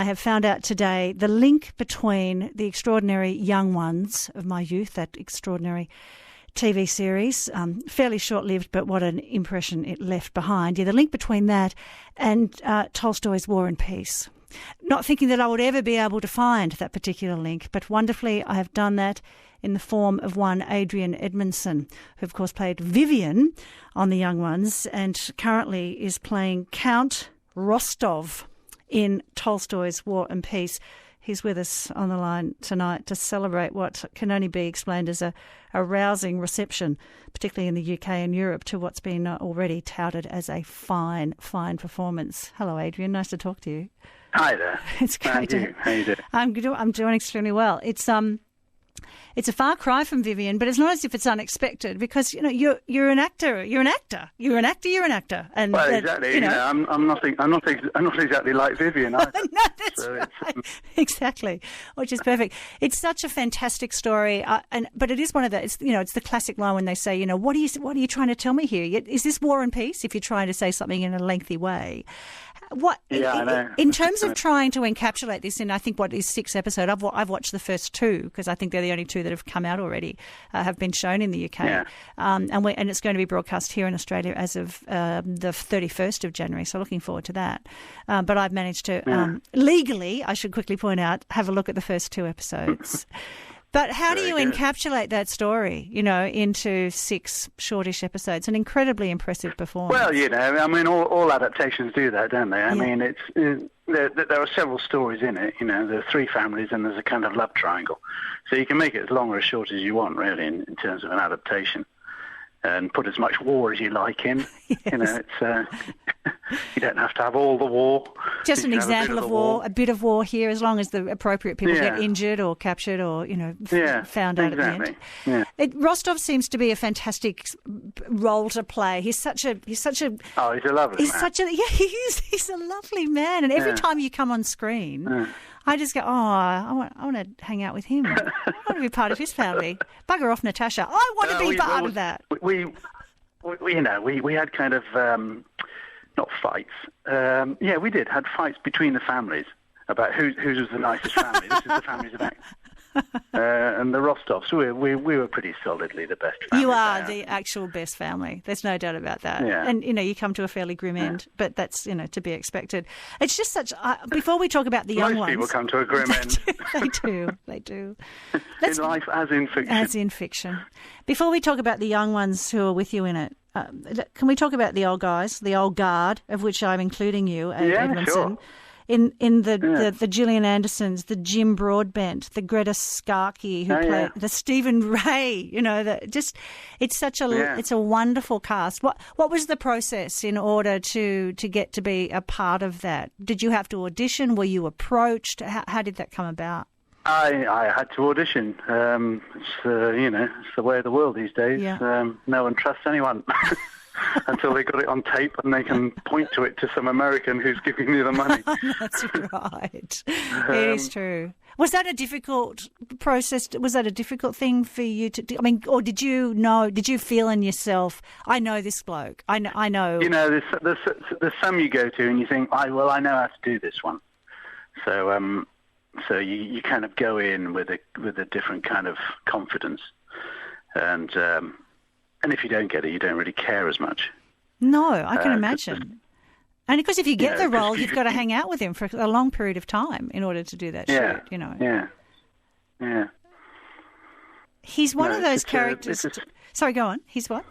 I have found out today the link between The Extraordinary Young Ones of my youth, that extraordinary TV series, fairly short-lived, but what an impression it left behind. Yeah, the link between that and Tolstoy's War and Peace. Not thinking that I would ever be able to find that particular link, but wonderfully I have done that in the form of one Adrian Edmondson, who of course played Vivian on The Young Ones and currently is playing Count Rostov in Tolstoy's War and Peace. He's with us on the line tonight to celebrate what can only be explained as a rousing reception, particularly in the UK and Europe, to what's been already touted as a fine, fine performance. Hello, Adrian. Nice to talk to you. Hi there. It's great. How you doing? I'm doing extremely well. It's a far cry from Vivian, but it's not as if it's unexpected because you're an actor. You're an actor. And well, exactly. I'm not exactly like Vivian. No, that's right. Exactly, which is perfect. It's such a fantastic story, but it is one of the. It's the classic line when they say, what are you trying to tell me here? Is this War and Peace? If you're trying to say something in a lengthy way. I know. In terms of trying to encapsulate this in, I think, what is 6 episodes, I've watched the first 2 because I think they're the only 2 that have come out already, have been shown in the UK. Yeah. And it's going to be broadcast here in Australia as of the 31st of January, so looking forward to that. But I've managed to, legally, I should quickly point out, have a look at the first 2 episodes. But how do you encapsulate that story, into 6 shortish episodes? An incredibly impressive performance. Well, all adaptations do that, don't they? I mean, there are several stories in it. There are 3 families and there's a kind of love triangle. So you can make it as long or as short as you want, really, in terms of an adaptation. And put as much war as you like in. Yes. You don't have to have all the war. Just an example of war, a bit of war here, as long as the appropriate people get injured or captured or found out at the end. Yeah. Rostov seems to be a fantastic role to play. He's such a. Oh, he's a lovely man. He's a lovely man, and every time you come on screen. I just go, I want to hang out with him. I want to be part of his family. Bugger off, Natasha. I want to be part of that. We had kind of not fights. We had fights between the families about who was the nicest family. This is the families of actors. And the Rostovs, we were pretty solidly the best family. You are the actual best family. There's no doubt about that. Yeah. And, you come to a fairly grim end, but that's, to be expected. It's just such... before we talk about the young ones... Most people come to a grim end. They do. In life as in fiction. As in fiction. Before we talk about the young ones who are with you in it, can we talk about the old guys, the old guard, of which I'm including you, Edmondson? Sure. In the Gillian Andersons, the Jim Broadbent, the Greta Skarkey who played the Stephen Ray, it's a wonderful cast. What was the process in order to get to be a part of that? Did you have to audition? Were you approached? How did that come about? I had to audition. It's the way of the world these days. Yeah. No one trusts anyone. Until they got it on tape and they can point to it to some American who's giving you the money. That's right. It is true. Was that a difficult process? Was that a difficult thing for you to do? I mean, or did you feel in yourself, I know this bloke. I know. There's some you go to and you think, I know how to do this one. So you kind of go in with a different kind of confidence. And if you don't get it, you don't really care as much. No, I can imagine. And because if you get the role, you've got to hang out with him for a long period of time in order to do that shoot, Yeah. He's one of those characters... Sorry, go on. He's what?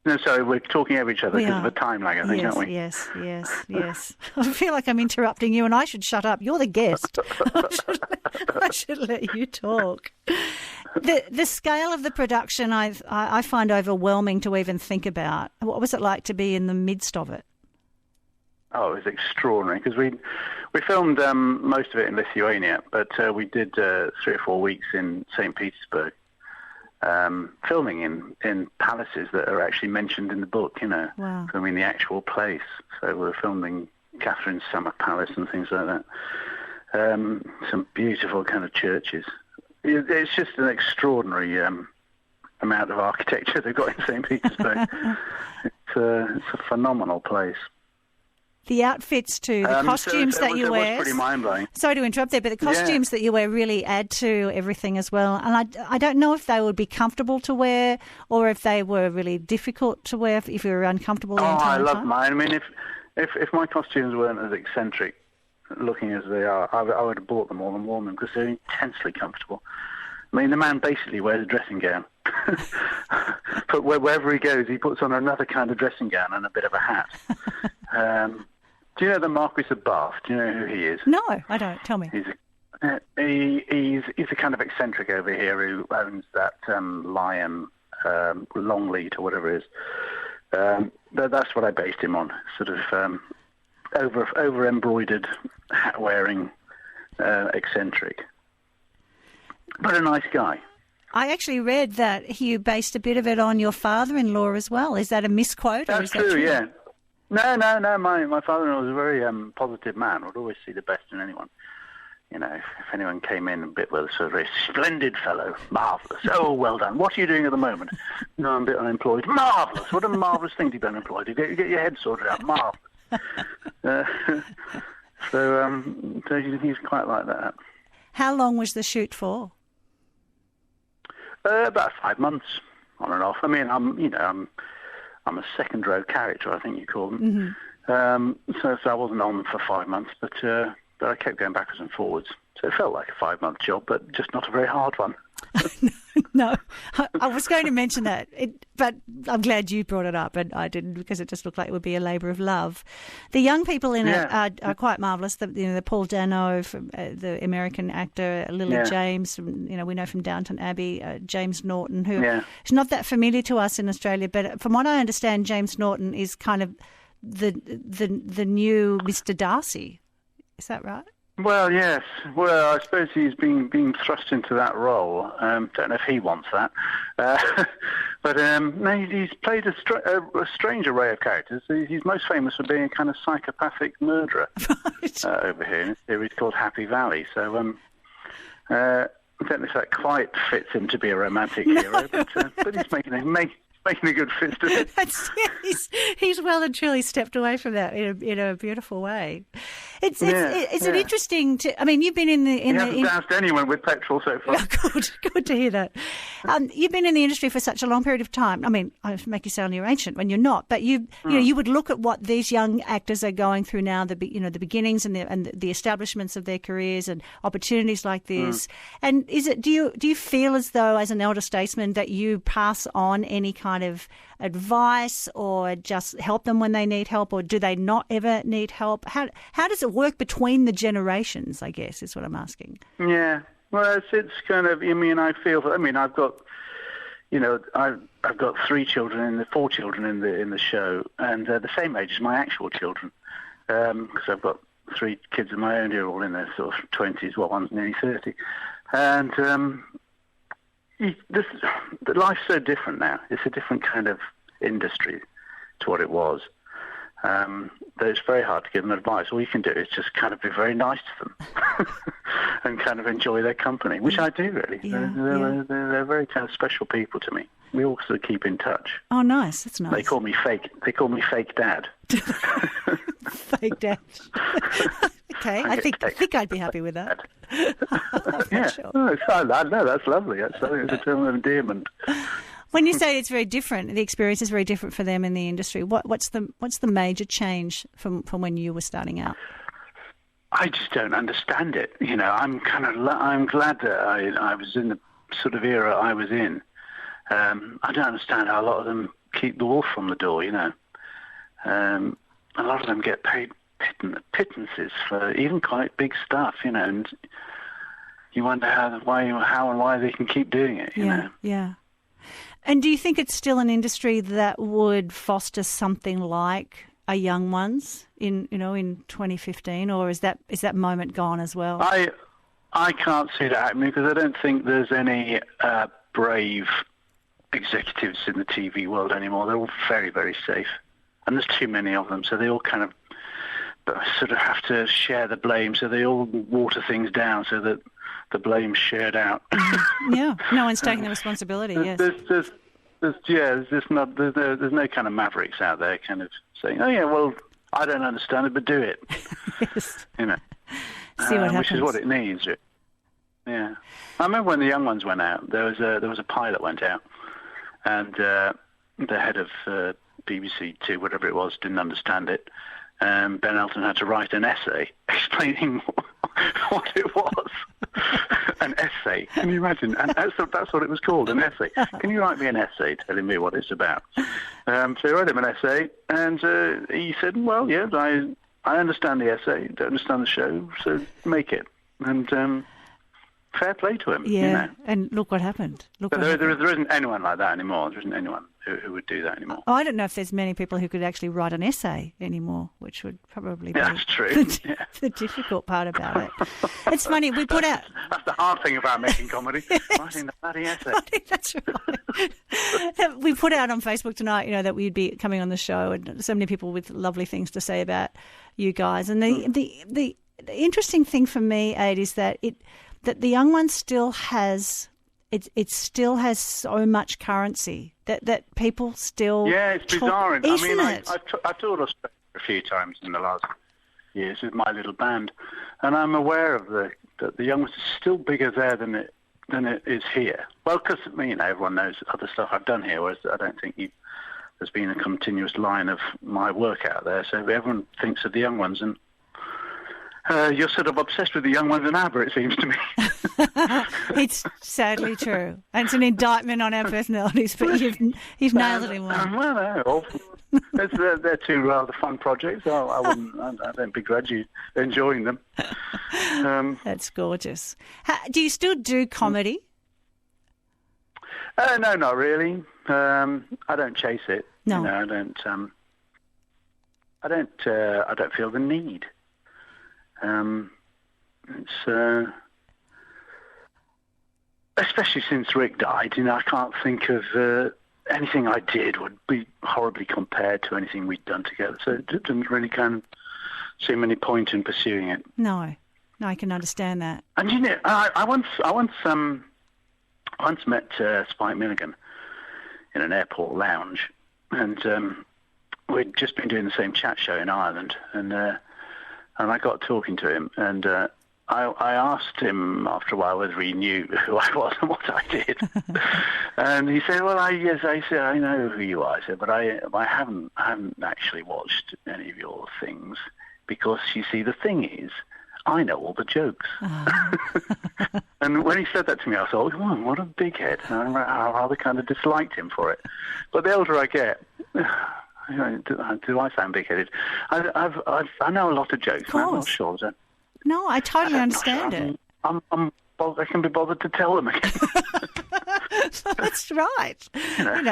No, sorry, we're talking over each other because of a time lag, I think, aren't we? Yes. I feel like I'm interrupting you and I should shut up. You're the guest. I should let you talk. The scale of the production I find overwhelming to even think about. What was it like to be in the midst of it? Oh, it was extraordinary because we filmed most of it in Lithuania, but we did 3 or 4 weeks in St. Petersburg. Filming in palaces that are actually mentioned in the book, Wow. filming the actual place. So we were filming Catherine's Summer Palace and things like that. Some beautiful kind of churches. It's just an extraordinary amount of architecture they've got in St. Petersburg. It's a phenomenal place. The outfits too, the costumes that you wear. It was pretty mind-blowing. Sorry to interrupt there, but the costumes that you wear really add to everything as well. And I don't know if they would be comfortable to wear or if they were really difficult to wear, if you were uncomfortable the entire time. I love mine. I mean, if my costumes weren't as eccentric looking as they are, I would have bought them all and worn them because they're intensely comfortable. I mean, the man basically wears a dressing gown. But wherever he goes, he puts on another kind of dressing gown and a bit of a hat. Do you know the Marquis of Bath? Do you know who he is? No, I don't. Tell me. He's a kind of eccentric over here who owns that Lion Longleat or whatever it is. That's what I based him on. Sort of over embroidered, hat wearing, eccentric, but a nice guy. I actually read that you based a bit of it on your father-in-law as well. Is that a misquote? That's or is that true? Yeah. No. My father-in-law was a very positive man. Would always see the best in anyone. You know, if anyone came in a bit with a very splendid fellow, marvellous. Oh, well done. What are you doing at the moment? No, I'm a bit unemployed. Marvellous. What a marvellous thing to be unemployed. You get your head sorted out. Marvellous. So he's quite like that. How long was the shoot for? About 5 months, on and off. I mean, I'm a second row character, I think you call them. Mm-hmm. So I wasn't on for 5 months, but I kept going backwards and forwards. So it felt like a 5-month job, but just not a very hard one. No, I was going to mention that, but I'm glad you brought it up, and I didn't because it just looked like it would be a labour of love. The young people in it are quite marvellous. The Paul Dano, from, the American actor, Lily James, from, we know from Downton Abbey, James Norton, who is not that familiar to us in Australia, but from what I understand, James Norton is kind of the new Mr. Darcy. Is that right? Well, yes. Well, I suppose he's being thrust into that role. Don't know if he wants that. But no, he's played a strange array of characters. He's most famous for being a kind of psychopathic murderer over here in a series called Happy Valley. So I don't know if that quite fits him to be a romantic hero, but he's making a good fist of it. He's well and truly stepped away from that in a beautiful way. It's an interesting. I mean, you've been in the. He hasn't doused anyone with petrol so far. Good to hear that. You've been in the industry for such a long period of time. I mean, I make you sound you're ancient when you're not, but you would look at what these young actors are going through now. The beginnings and the establishments of their careers and opportunities like this. And do you feel as though, as an elder statesman, that you pass on any kind of advice or just help them when they need help, or do they not ever need help? How does it work between the generations, I guess, is what I'm asking. Yeah. Well, it's kind of, I've got, I've got 4 children in the show, and they're the same age as my actual children, because I've got 3 kids of my own who are all in their sort of 20s, one's nearly 30. And life's so different now. It's a different kind of industry to what it was. That it's very hard to give them advice. All you can do is just kind of be very nice to them and kind of enjoy their company, which I do really. They're very kind of special people to me. We all sort of keep in touch. Oh, nice. That's nice. They call me fake dad. Fake dad. Okay, I think I'd be happy with that. Yeah, sure. No, that's lovely. It's a term of endearment. When you say it's very different, the experience is very different for them in the industry. What's the major change from when you were starting out? I just don't understand it. I'm glad that I was in the sort of era I was in. I don't understand how a lot of them keep the wolf from the door. A lot of them get paid pittances for even quite big stuff. And you wonder how and why they can keep doing it. Yeah. And do you think it's still an industry that would foster something like a Young Ones in 2015, or is that moment gone as well? I can't see that happening because I don't think there's any brave executives in the TV world anymore. They're all very, very safe, and there's too many of them, so they all kind of sort of have to share the blame. So they all water things down so that the blame's shared out. Yeah, no one's taking the responsibility. Yes. There's no kind of mavericks out there kind of saying, oh yeah, well, I don't understand it, but do it. Yes. You know, See what happens. which is what it needs. Yeah, I remember when the young ones went out. There was a pilot went out, and the head of BBC Two, whatever it was, didn't understand it. Ben Elton had to write an essay explaining what it was. An essay. Can you imagine? And that's what it was called, an essay. Can you write me an essay telling me what it's about? So he wrote him an essay, and he said, well, yes, I understand the essay, don't understand the show, so make it. And fair play to him. Yeah, you know. and look what happened. There isn't anyone like that anymore. There isn't anyone who would do that anymore. Oh, I don't know if there's many people who could actually write an essay anymore, which would probably be that's true. the difficult part about it. It's funny, we put out... That's the hard thing about making comedy, writing the bloody essay. That's right. We put out on Facebook tonight, that we'd be coming on the show, and so many people with lovely things to say about you guys. And the interesting thing for me, Aid, is that that the young one still has... It still has so much currency that people still... Yeah, it's bizarre. Isn't it? I've toured Australia a few times in the last years with my little band, and I'm aware of that the young ones is still bigger there than it is here. Well, because everyone knows other stuff I've done here, whereas I don't think there's been a continuous line of my work out there. So everyone thinks of the young ones, and you're sort of obsessed with the young ones in Aber, it seems to me. It's sadly true. And it's an indictment on our personalities, but you've nailed it in one. Well, no, they're two rather fun projects. I don't begrudge you enjoying them. That's gorgeous. Do you still do comedy? No, not really. I don't chase it. No, I don't feel the need. It's especially since Rick died. I can't think of anything I did would be horribly compared to anything we'd done together. So it didn't really kind of seem any point in pursuing it. No, I can understand that. And I once met Spike Milligan in an airport lounge, and we'd just been doing the same chat show in Ireland, and I got talking to him, and I asked him after a while whether he knew who I was and what I did. And he said, well, I said, I know who you are. I said, but I haven't actually watched any of your things, because, you see, the thing is, I know all the jokes. And when he said that to me, I thought, oh, what a big head. And I rather kind of disliked him for it. But the older I get... do I sound big-headed? I know a lot of jokes. I'm not sure. No, I totally understand it. I can be bothered to tell them again. That's right.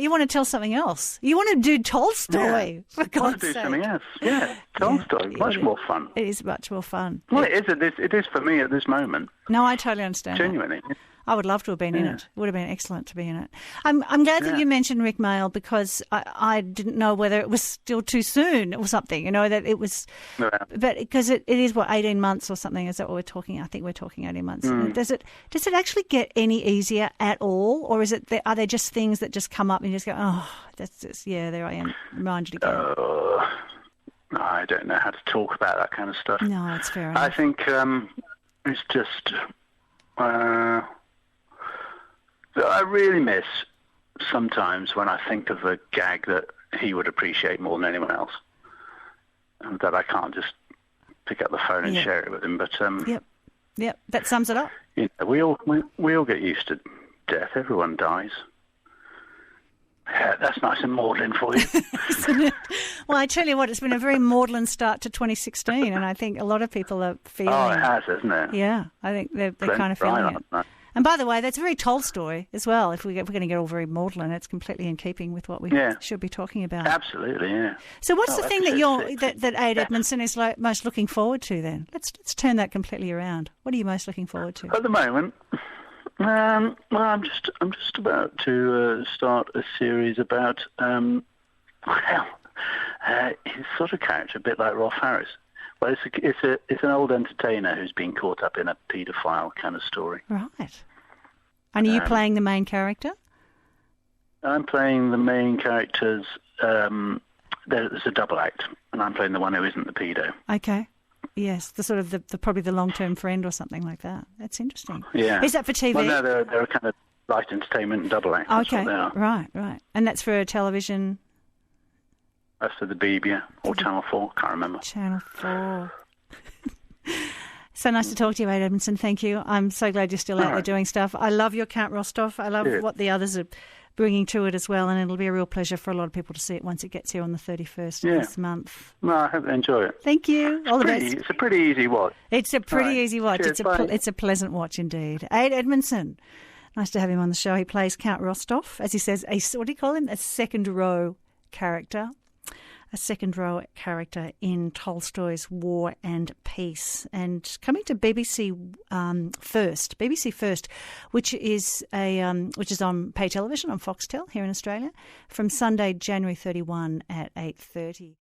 You want to tell something else. You want to do Tolstoy, for God's sake. I want to do something else. Yeah, Tolstoy. Much more fun. It is much more fun. Well, it is for me at this moment. No, I totally understand. Genuinely. I would love to have been in it. It would have been excellent to be in it. I'm glad that you mentioned Rick Mayall, because I didn't know whether it was still too soon or something, that it was... Yeah. But because it is, 18 months or something, is that what we're talking? I think we're talking 18 months. Does it actually get any easier at all? Or are there just things that just come up and you just go, oh, that's just, there I am, reminded again? I don't know how to talk about that kind of stuff. No, it's fair enough. I think it's just... I really miss sometimes when I think of a gag that he would appreciate more than anyone else, and that I can't just pick up the phone and share it with him. But Yep, that sums it up. We all get used to death. Everyone dies. Yeah, that's nice and maudlin for you. Isn't it? Well, I tell you what, it's been a very maudlin start to 2016, and I think a lot of people are feeling... Oh, it has, hasn't it? Yeah, I think they're kind of feeling it. And by the way, that's very Tolstoy as well. If we're going to get all very maudlin, it's completely in keeping with what we should be talking about. Absolutely, yeah. So what's the thing that Aid Edmondson is most looking forward to then? Let's turn that completely around. What are you most looking forward to? At the moment, I'm just about to start a series about his sort of character, a bit like Rolf Harris. Well, it's an old entertainer who's been caught up in a paedophile kind of story. Right. And are you playing the main character? I'm playing the main character's there's a double act, and I'm playing the one who isn't the pedo. Okay. Yes, the sort of the probably the long-term friend or something like that. That's interesting. Yeah. Is that for TV? Well, no, they're a kind of light entertainment and double act. That's Okay, what they are. right. And that's for television? That's for the Beeb, yeah, or Channel 4, can't remember. Channel 4. So nice to talk to you, Ade Edmondson. Thank you. I'm so glad you're still out there doing stuff. I love your Count Rostov. I love what the others are bringing to it as well, and it'll be a real pleasure for a lot of people to see it once it gets here on the 31st of this month. Well, I hope they enjoy it. Thank you. All the best. It's a pretty easy watch. It's a pretty easy watch. Cheers, it's a pleasant watch indeed. Ade Edmondson. Nice to have him on the show. He plays Count Rostov, as he says, what do you call him? A second row character. A second row character in Tolstoy's War and Peace. And coming to BBC First, which is on pay television on Foxtel here in Australia, from Sunday, January 31 at 8:30.